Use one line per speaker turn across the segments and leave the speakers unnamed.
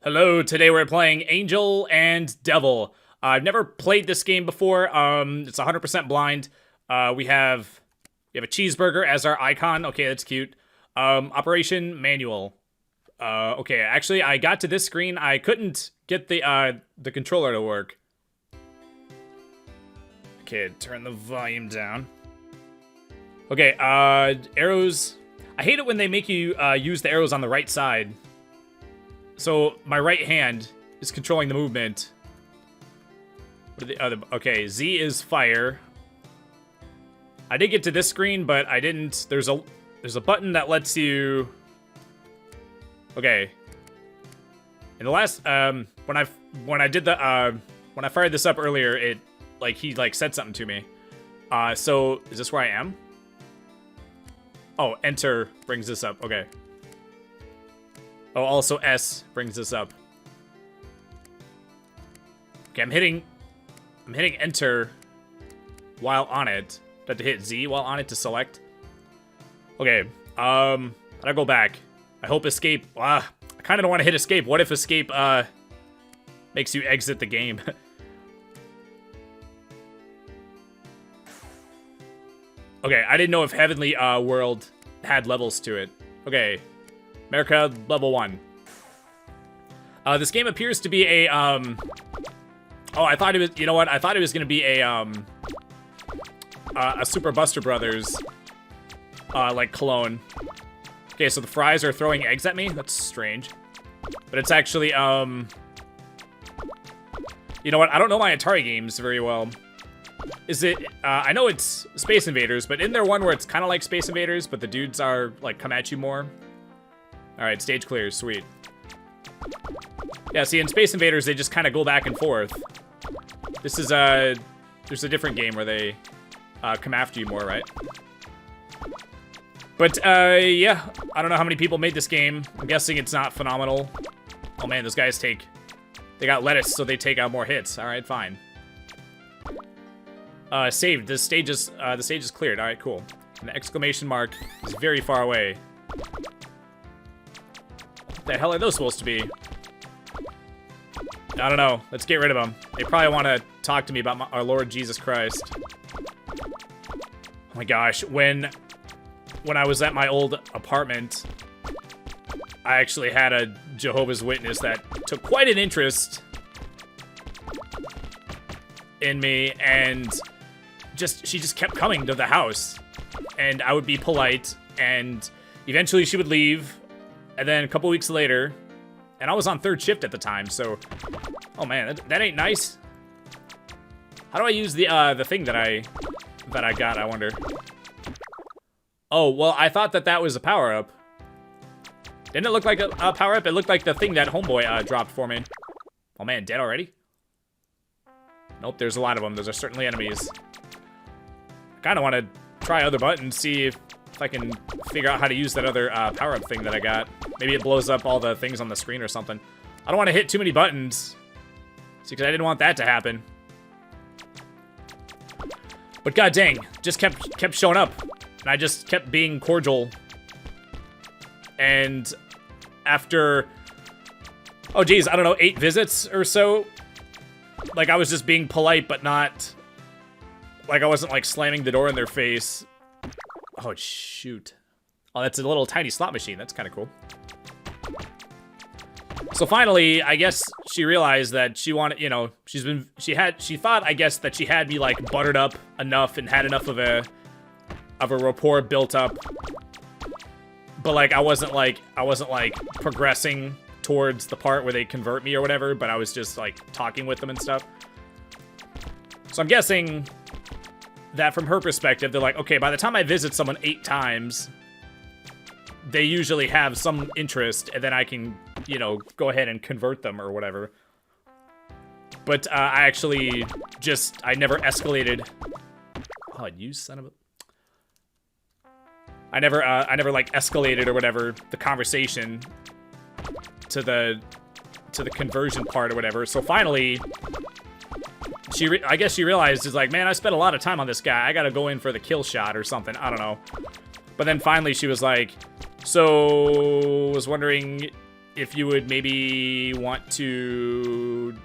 Hello, today we're playing Angel and Devil. I've never played this game before. It's 100% blind. We have a cheeseburger as our icon. Okay, that's cute. Operation manual. Okay, actually I got to this screen. I couldn't get the controller to work. Okay, turn the volume down. Okay, arrows. I hate it when they make you use the arrows on the right side. So my right hand is controlling the movement. What are the other? Okay, Z is fire. I did get to this screen, but I didn't. There's a button that lets you. Okay. In the last when I fired this up earlier, he said something to me. So is this where I am? Oh, enter brings this up. Okay. Oh, also S brings this up. Okay, I'm hitting enter while on it. I have to hit Z while on it to select. Okay, how do I go back? I hope escape. I kind of don't want to hit escape. What if escape makes you exit the game? Okay, I didn't know if Heavenly World had levels to it. Okay. America, level 1. This game appears to be a, oh, I thought it was, you know what? I thought it was going to be a Super Buster Brothers, like, clone. Okay, so the fries are throwing eggs at me? That's strange. But it's actually, you know what? I don't know my Atari games very well. Is it, I know it's Space Invaders, but isn't there one where it's kind of like Space Invaders, but the dudes are, like, come at you more? Alright, stage clear, sweet. Yeah, see, in Space Invaders, they just kind of go back and forth. This is, there's a different game where they, come after you more, right? But, yeah, I don't know how many people made this game. I'm guessing it's not phenomenal. Oh man, those guys they got lettuce, so they take out more hits. Alright, fine. Saved. The stage is cleared. Alright, cool. And the exclamation mark is very far away. What the hell are those supposed to be? I don't know. Let's get rid of them. They probably want to talk to me about our Lord Jesus Christ. Oh my gosh. When I was at my old apartment, I actually had a Jehovah's Witness that took quite an interest in me, and she just kept coming to the house. And I would be polite, and eventually she would leave. And then a couple weeks later, and I was on third shift at the time, so, oh man, that ain't nice. How do I use the thing that I got, I wonder? Oh, well, I thought that was a power-up. Didn't it look like a power-up? It looked like the thing that Homeboy dropped for me. Oh man, dead already? Nope, there's a lot of them. Those are certainly enemies. I kind of want to try other buttons, see if I can figure out how to use that other power-up thing that I got. Maybe it blows up all the things on the screen or something. I don't want to hit too many buttons. See, because I didn't want that to happen. But god dang, just kept showing up. And I just kept being cordial. And after, oh geez, I don't know, 8 visits or so, like I was just being polite, but not, like I wasn't like slamming the door in their face. Oh, shoot. Oh, that's a little tiny slot machine. That's kind of cool. So finally, I guess she realized that she wanted, you know, she thought, I guess, that she had me, like, buttered up enough and had enough of a rapport built up. But, like, I wasn't, like, progressing towards the part where they convert me or whatever, but I was just, like, talking with them and stuff. So I'm guessing that from her perspective, they're like, okay, by the time I visit someone 8 times, they usually have some interest, and then I can, you know, go ahead and convert them or whatever. But I actually I never escalated. Oh, you son of a... I never like escalated or whatever the conversation to the conversion part or whatever. So finally, I guess she realized, is like, man, I spent a lot of time on this guy. I gotta go in for the kill shot or something. I don't know. But then finally she was like, so was wondering if you would maybe want to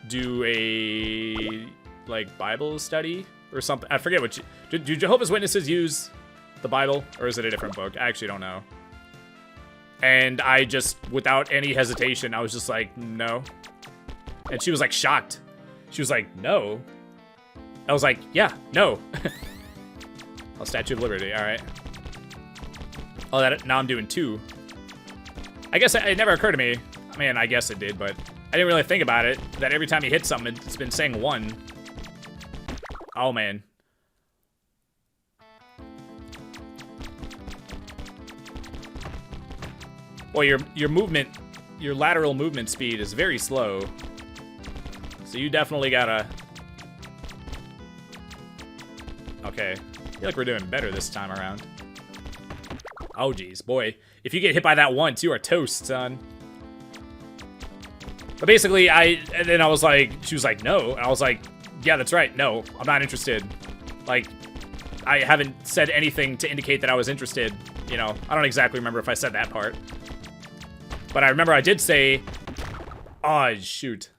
do a like Bible study or something. I forget what do Jehovah's Witnesses use the Bible, or is it a different book? I actually don't know. And I just, without any hesitation, I was just like, no. And she was like shocked. She was like, no. I was like, yeah, no. Oh, Statue of Liberty, all right. Oh, now I'm doing 2. I guess it never occurred to me. I mean, I guess it did, but I didn't really think about it, that every time you hit something, it's been saying 1. Oh, man. Well, your movement, your lateral movement speed is very slow. So you definitely gotta... Okay. I feel like we're doing better this time around. Oh, geez. Boy. If you get hit by that once, you are toast, son. But basically, and then I was like... She was like, no. And I was like, yeah, that's right. No, I'm not interested. Like, I haven't said anything to indicate that I was interested. You know, I don't exactly remember if I said that part. But I remember I did say, oh, shoot.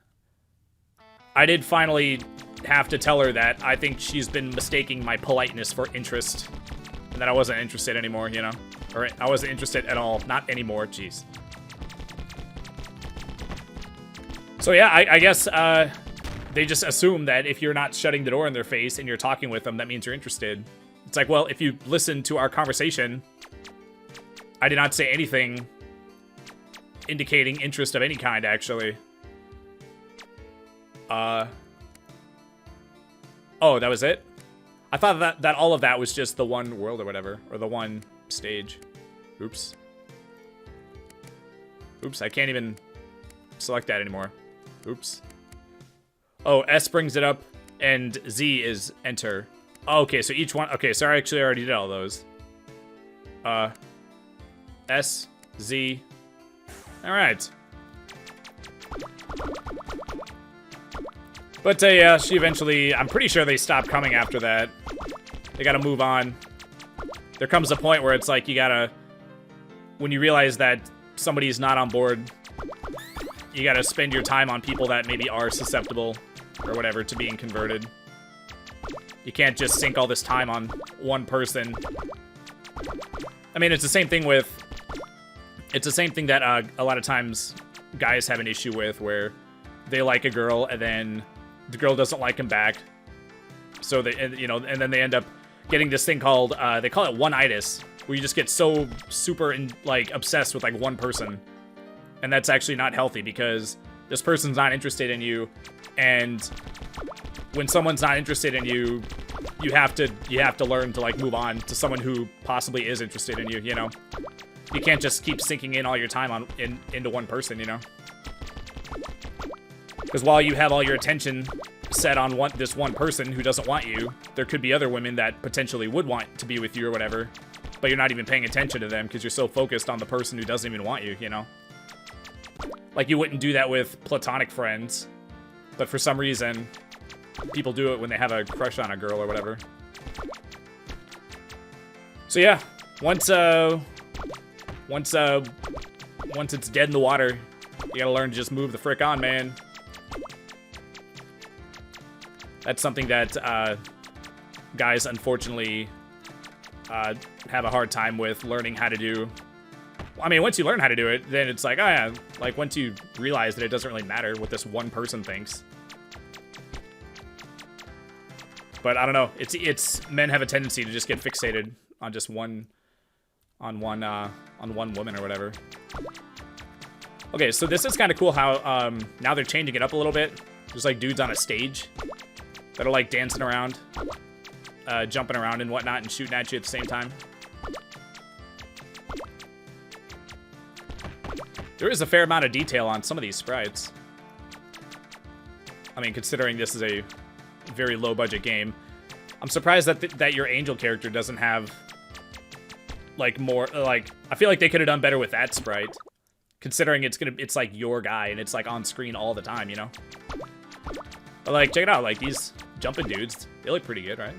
I did finally have to tell her that I think she's been mistaking my politeness for interest. And that I wasn't interested anymore, you know? Or I wasn't interested at all. Not anymore, jeez. So yeah, I guess they just assume that if you're not shutting the door in their face and you're talking with them, that means you're interested. It's like, well, if you listen to our conversation, I did not say anything indicating interest of any kind, actually. Oh, that was it? I thought that all of that was just the one world or whatever, or the one stage. Oops. Oops, I can't even select that anymore. Oops. Oh, S brings it up, and Z is enter. Oh, okay, so each one... Okay, so I actually already did all those. S, Z... Alright. But yeah, she eventually... I'm pretty sure they stopped coming after that. They gotta move on. There comes a point where it's like you gotta... When you realize that somebody's not on board, you gotta spend your time on people that maybe are susceptible, or whatever, to being converted. You can't just sink all this time on one person. I mean, it's the same thing with... It's the same thing that a lot of times guys have an issue with, where they like a girl and then the girl doesn't like him back. So they, you know, and then they end up getting this thing called they call it one-itis, where you just get so super like obsessed with like one person, and that's actually not healthy because this person's not interested in you, and when someone's not interested in you, you have to learn to like move on to someone who possibly is interested in you. You know. You can't just keep sinking in all your time into one person, you know? Because while you have all your attention set on this one person who doesn't want you, there could be other women that potentially would want to be with you or whatever, but you're not even paying attention to them because you're so focused on the person who doesn't even want you, you know? Like, you wouldn't do that with platonic friends, but for some reason, people do it when they have a crush on a girl or whatever. So yeah, once it's dead in the water, you gotta learn to just move the frick on, man. That's something that guys, unfortunately, have a hard time with learning how to do. I mean, once you learn how to do it, then it's like, oh yeah, like once you realize that it doesn't really matter what this one person thinks. But I don't know, it's men have a tendency to just get fixated on just one woman or whatever. Okay, so this is kind of cool how now they're changing it up a little bit. There's like dudes on a stage that are like dancing around, jumping around and whatnot, and shooting at you at the same time. There is a fair amount of detail on some of these sprites. I mean, considering this is a very low-budget game, I'm surprised that your angel character doesn't have like more, like, I feel like they could have done better with that sprite, considering it's like your guy and it's like on screen all the time, you know? But like, check it out, like these jumping dudes, they look pretty good, right?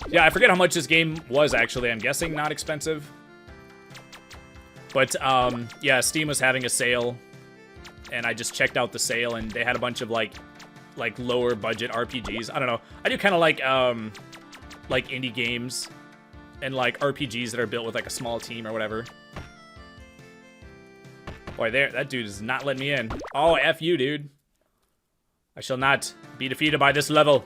Yeah, I forget how much this game was actually. I'm guessing not expensive. But, yeah, Steam was having a sale, and I just checked out the sale, and they had a bunch of, like lower budget RPGs. I don't know. I do kind of like indie games and, like, RPGs that are built with, like, a small team or whatever. Boy, that dude is not letting me in. Oh, F you, dude. I shall not be defeated by this level.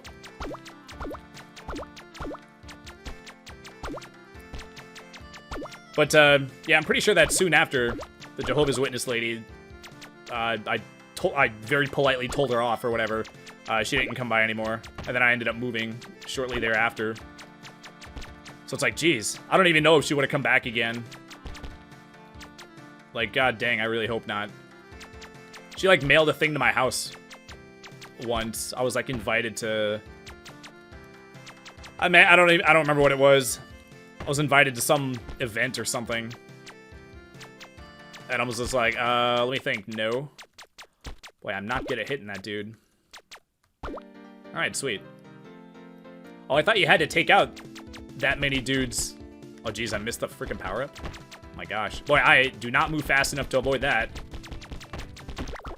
But, yeah, I'm pretty sure that soon after the Jehovah's Witness lady, I very politely told her off or whatever. She didn't come by anymore. And then I ended up moving shortly thereafter. So it's like, geez, I don't even know if she would have come back again. Like, god dang, I really hope not. She, like, mailed a thing to my house once. I was, like, invited to... I don't remember what it was. I was invited to some event or something. And I was just like, let me think, no. Boy, I'm not good at hitting that dude. Alright, sweet. Oh, I thought you had to take out that many dudes. Oh, geez, I missed the freaking power-up. Oh my gosh. Boy, I do not move fast enough to avoid that.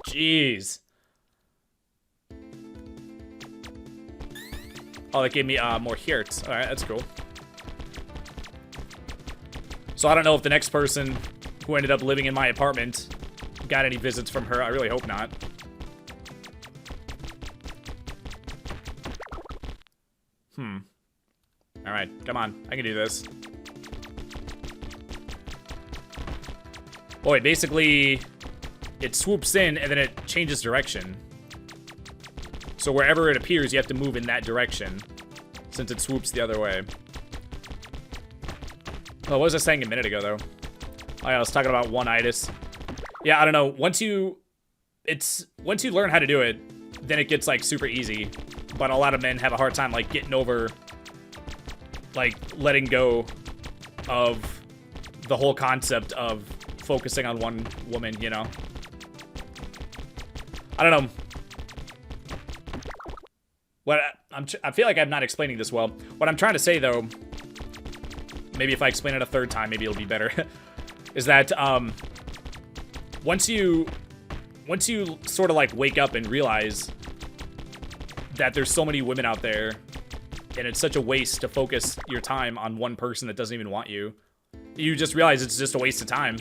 Jeez. Oh, that gave me more hearts. Alright, that's cool. So I don't know if the next person who ended up living in my apartment got any visits from her. I really hope not. Alright, come on. I can do this. Boy, basically, it swoops in and then it changes direction. So wherever it appears, you have to move in that direction, since it swoops the other way. Oh, what was I saying a minute ago, though? Oh, yeah, I was talking about one-itis. Yeah, I don't know. Once you learn how to do it, then it gets, like, super easy. But a lot of men have a hard time, like, getting over, like, letting go of the whole concept of focusing on one woman, you know? I don't know. I feel like I'm not explaining this well. What I'm trying to say, though, maybe if I explain it a third time, maybe it'll be better, is that, once you sort of, like, wake up and realize that there's so many women out there, and it's such a waste to focus your time on one person that doesn't even want you, you just realize it's just a waste of time,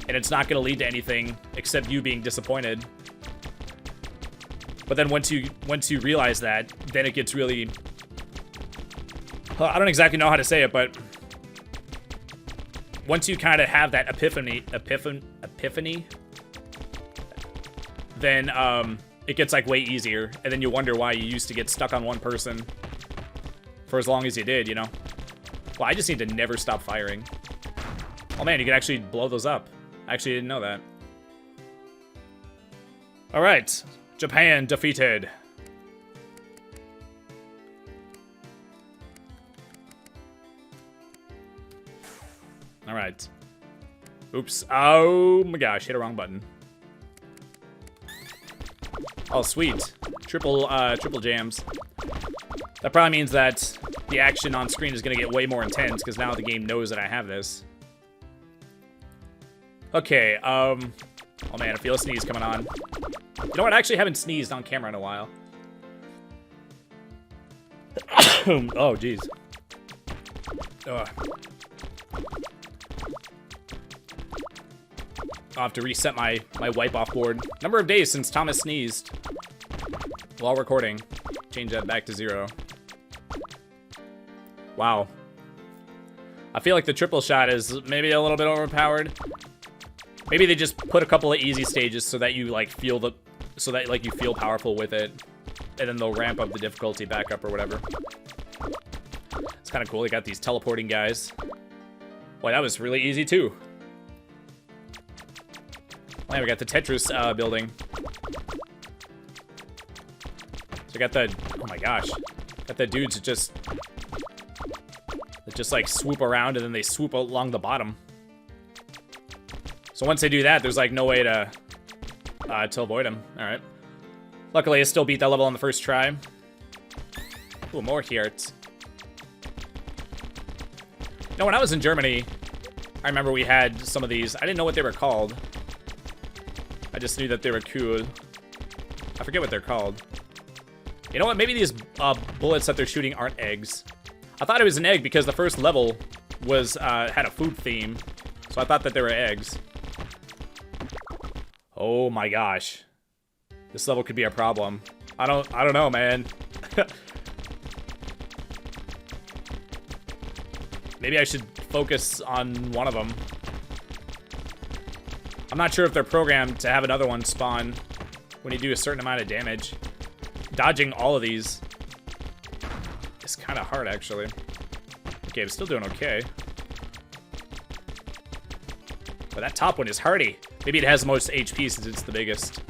and it's not going to lead to anything except you being disappointed. But then once you realize that, then it gets really... I don't exactly know how to say it, but once you kind of have that epiphany, then it gets, like, way easier, and then you wonder why you used to get stuck on one person for as long as you did, you know? Well, I just need to never stop firing. Oh man, you can actually blow those up. I actually didn't know that. Alright. Japan defeated. Alright. Oops. Oh my gosh, hit a wrong button. Oh, sweet. Triple jams. That probably means that the action on screen is going to get way more intense, because now the game knows that I have this. Okay, oh man, I feel a sneeze coming on. You know what, I actually haven't sneezed on camera in a while. Oh, jeez. Ugh. I'll have to reset my wipe-off board. Number of days since Thomas sneezed while recording. Change that back to 0. Wow. I feel like the triple shot is maybe a little bit overpowered. Maybe they just put a couple of easy stages so that you, like, feel you feel powerful with it, and then they'll ramp up the difficulty back up or whatever. It's kind of cool. They got these teleporting guys. Boy, that was really easy too. Oh, yeah, we got the Tetris building. So we got the, oh my gosh, got the dudes that just like swoop around and then they swoop along the bottom. So once they do that, there's like no way to avoid them. All right. Luckily, I still beat that level on the first try. Ooh, more hearts. You know, when I was in Germany, I remember we had some of these. I didn't know what they were called. I just knew that they were cool. I forget what they're called. You know what? Maybe these bullets that they're shooting aren't eggs. I thought it was an egg because the first level was had a food theme. So I thought that they were eggs. Oh my gosh. This level could be a problem. I don't know, man. Maybe I should focus on one of them. I'm not sure if they're programmed to have another one spawn when you do a certain amount of damage. Dodging all of these is kind of hard, actually. Okay, I'm still doing okay. But that top one is hardy. Maybe it has the most HP since it's the biggest.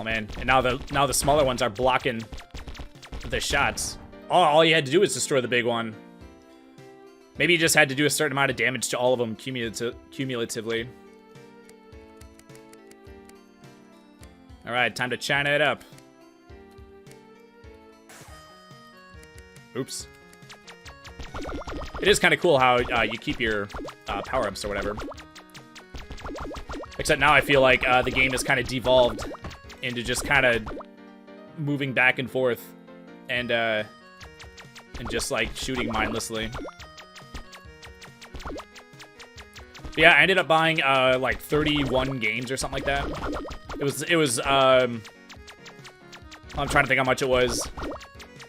Oh man, and now the smaller ones are blocking the shots. All you had to do was destroy the big one. Maybe you just had to do a certain amount of damage to all of them cumulatively. Alright, time to China it up. Oops. It is kind of cool how you keep your power-ups or whatever. Except now I feel like the game has kind of devolved into just kind of moving back and forth and just like shooting mindlessly. But yeah, I ended up buying like 31 games or something like that. It was I'm trying to think how much it was.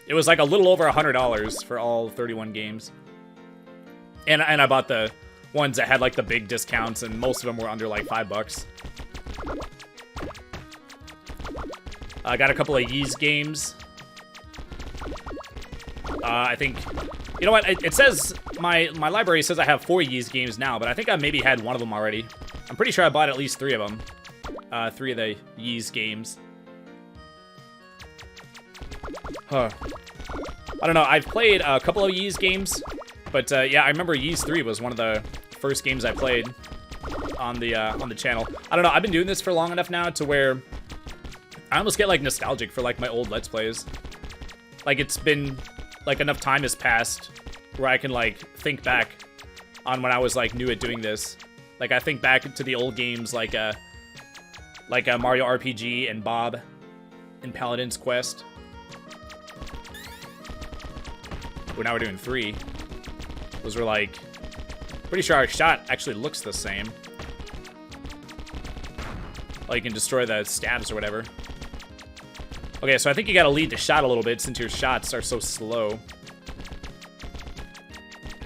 It was like a little over $100 for all 31 games. And I bought the ones that had like the big discounts, and most of them were under like $5. I got a couple of Yeez games. I think, you know what? It says my library says I have 4 Yeez games now, but I think I maybe had one of them already. I'm pretty sure I bought at least 3 of them. 3 of the Yeez games. Huh. I don't know. I've played a couple of Yeez games, but yeah, I remember Yeez 3 was one of the first games I played on the channel. I don't know. I've been doing this for long enough now to where I almost get like nostalgic for like my old Let's Plays. Like it's been like enough time has passed where I can like think back on when I was like new at doing this. Like I think back to the old games like Mario RPG and Bob and Paladin's Quest. Well, now we're doing 3. Those were like, pretty sure our shot actually looks the same. Like you can destroy the stabs or whatever. Okay, so I think you gotta lead the shot a little bit since your shots are so slow.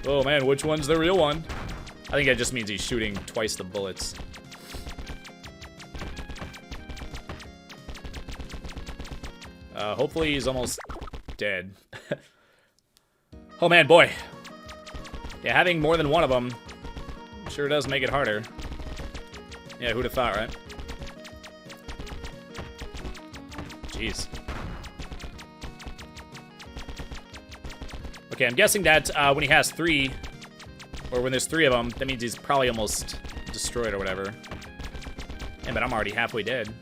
Oh man, which one's the real one? I think that just means he's shooting twice the bullets. Hopefully he's almost dead. Oh man, boy. Yeah, having more than one of them sure does make it harder. Yeah, who'd have thought, right? Jeez. Okay, I'm guessing that when he has 3, or when there's 3 of them, that means he's probably almost destroyed or whatever. Yeah, but I'm already halfway dead.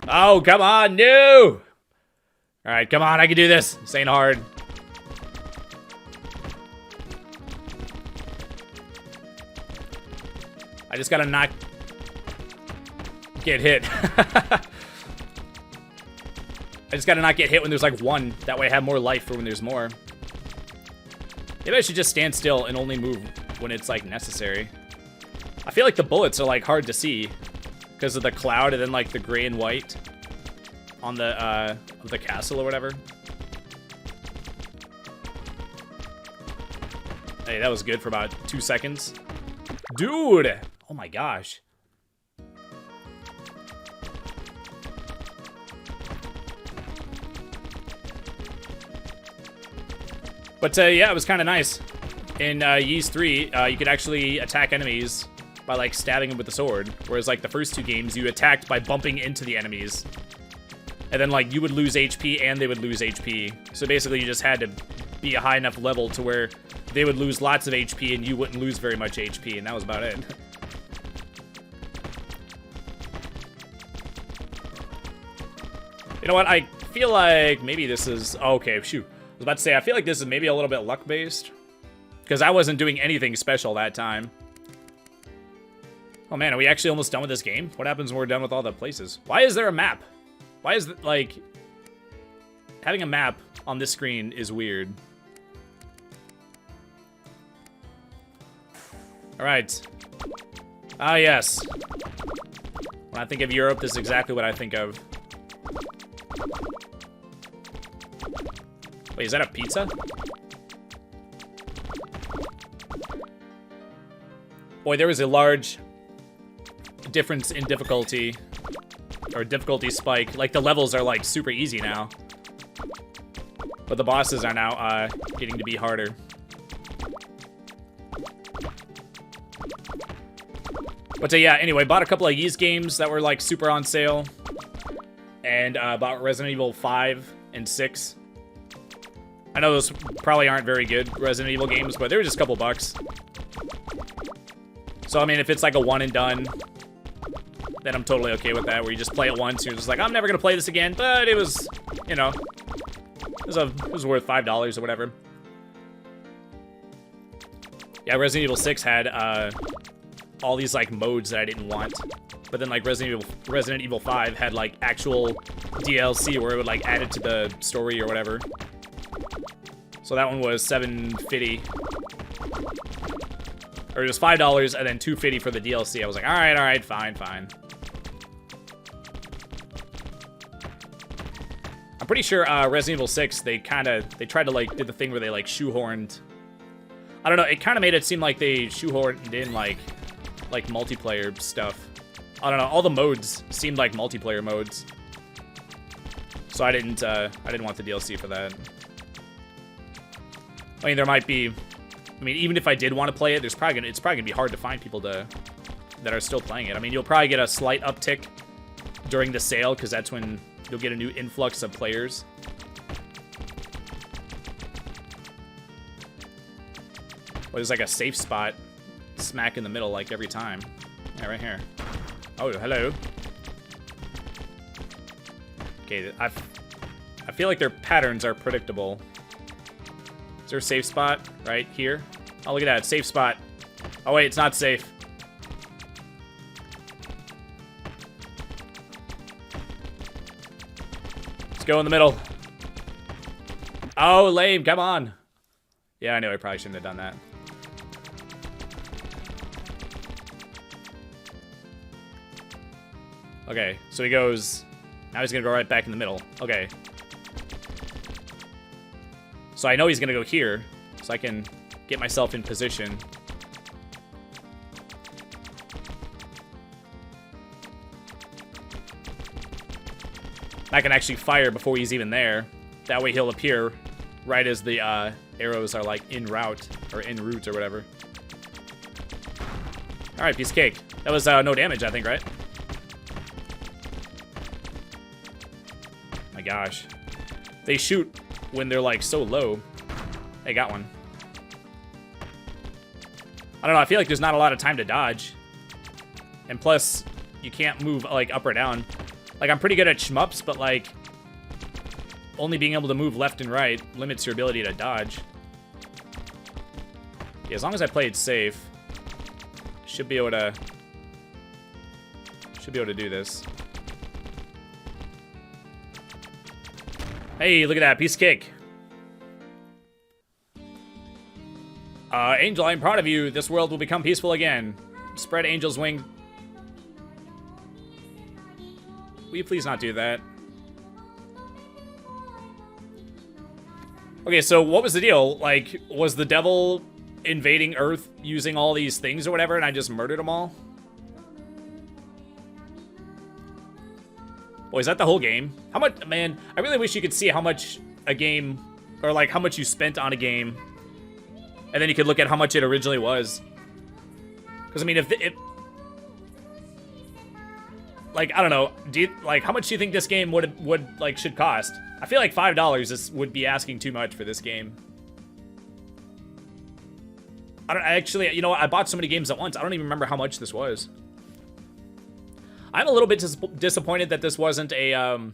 Oh, come on, no! Alright, come on, I can do this. This ain't hard. I just gotta not get hit. I just gotta not get hit when there's like 1. That way I have more life for when there's more. Maybe I should just stand still and only move when it's like necessary. I feel like the bullets are like hard to see because of the cloud and then like the gray and white on the castle or whatever. Hey, that was good for about 2 seconds. Dude! Oh my gosh. But yeah, it was kind of nice. In Yeez 3, you could actually attack enemies by like stabbing them with the sword. Whereas like the first 2 games, you attacked by bumping into the enemies. And then like you would lose HP and they would lose HP. So basically you just had to be a high enough level to where they would lose lots of HP and you wouldn't lose very much HP, and that was about it. You know what? I feel like maybe this is... Oh, okay, shoot. I was about to say, I feel like this is maybe a little bit luck-based. Because I wasn't doing anything special that time. Oh man, are we actually almost done with this game? What happens when we're done with all the places? Why is there a map? Why is it, like... Having a map on this screen is weird. Alright. Ah, yes. When I think of Europe, this is exactly what I think of. Wait, is that a pizza? Boy, there was a large difference in difficulty. Or difficulty spike. Like, the levels are, like, super easy now. But the bosses are now, getting to be harder. But yeah, anyway, bought a couple of Ys games that were like super on sale. And bought Resident Evil 5 and 6. I know those probably aren't very good Resident Evil games, but they were just a couple bucks. So, I mean, if it's like a one and done, then I'm totally okay with that, where you just play it once, you're just like, I'm never gonna play this again, but it was, you know, it was worth $5 or whatever. Yeah, Resident Evil 6 had, all these, like, modes that I didn't want. But then, like, Resident Evil 5 had, like, actual DLC where it would, like, add it to the story or whatever. So that one was $7.50. Or it was $5 and then $2.50 for the DLC. I was like, alright, fine. I'm pretty sure, Resident Evil 6, they tried to, like, did the thing where they, like, shoehorned... I don't know, it kind of made it seem like they shoehorned in, like multiplayer stuff. I don't know, all the modes seemed like multiplayer modes. So I didn't want the DLC for that. I mean, there might be, I mean, even if I did want to play it, it's probably gonna be hard to find people that are still playing it. I mean, you'll probably get a slight uptick during the sale, because that's when you'll get a new influx of players. Well, there's like a safe spot smack in the middle, like, every time. Yeah, right here. Oh, hello. Okay, I feel like their patterns are predictable. Is there a safe spot right here? Oh, look at that, safe spot. Oh, wait, it's not safe. Let's go in the middle. Oh, lame, come on. Yeah, I know, I probably shouldn't have done that. Okay, so he goes... Now he's gonna go right back in the middle. Okay. So I know he's gonna go here, so I can get myself in position. I can actually fire before he's even there. That way he'll appear right as the arrows are, like, en route, or en route, or whatever. Alright, piece of cake. That was no damage, I think, right? My gosh. They shoot when they're, like, so low. Hey, got one. I don't know, I feel like there's not a lot of time to dodge. And plus, you can't move, like, up or down. Like, I'm pretty good at shmups, but, like, only being able to move left and right limits your ability to dodge. Yeah, as long as I play it safe, should be able to do this. Hey, look at that, piece of cake. Angel, I'm proud of you. This world will become peaceful again. Spread Angel's wing. Will you please not do that? Okay, so what was the deal? Like, was the devil invading Earth using all these things or whatever, and I just murdered them all? Boy, is that the whole game? How much, man, I really wish you could see how much a game, or like how much you spent on a game, and then you could look at how much it originally was. Because, I mean, if it, like, I don't know, like, how much do you think this game would like, should cost? I feel like $5 would be asking too much for this game. I actually, you know what, I bought so many games at once, I don't even remember how much this was. I'm a little bit disappointed that this wasn't a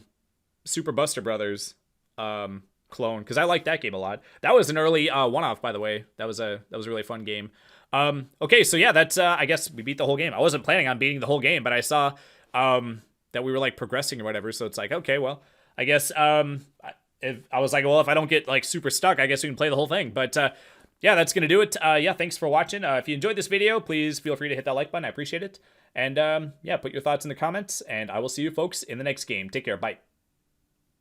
Super Buster Brothers clone, because I like that game a lot. That was an early one-off, by the way. That was a really fun game. Okay, so yeah, that's I guess we beat the whole game. I wasn't planning on beating the whole game, but I saw that we were like progressing or whatever. So it's like, okay, well, I guess if I was like, well, if I don't get like super stuck, I guess we can play the whole thing. But yeah, that's gonna do it. Yeah, thanks for watching. If you enjoyed this video, please feel free to hit that like button. I appreciate it. And yeah, put your thoughts in the comments, and I will see you folks in the next game. Take care. Bye.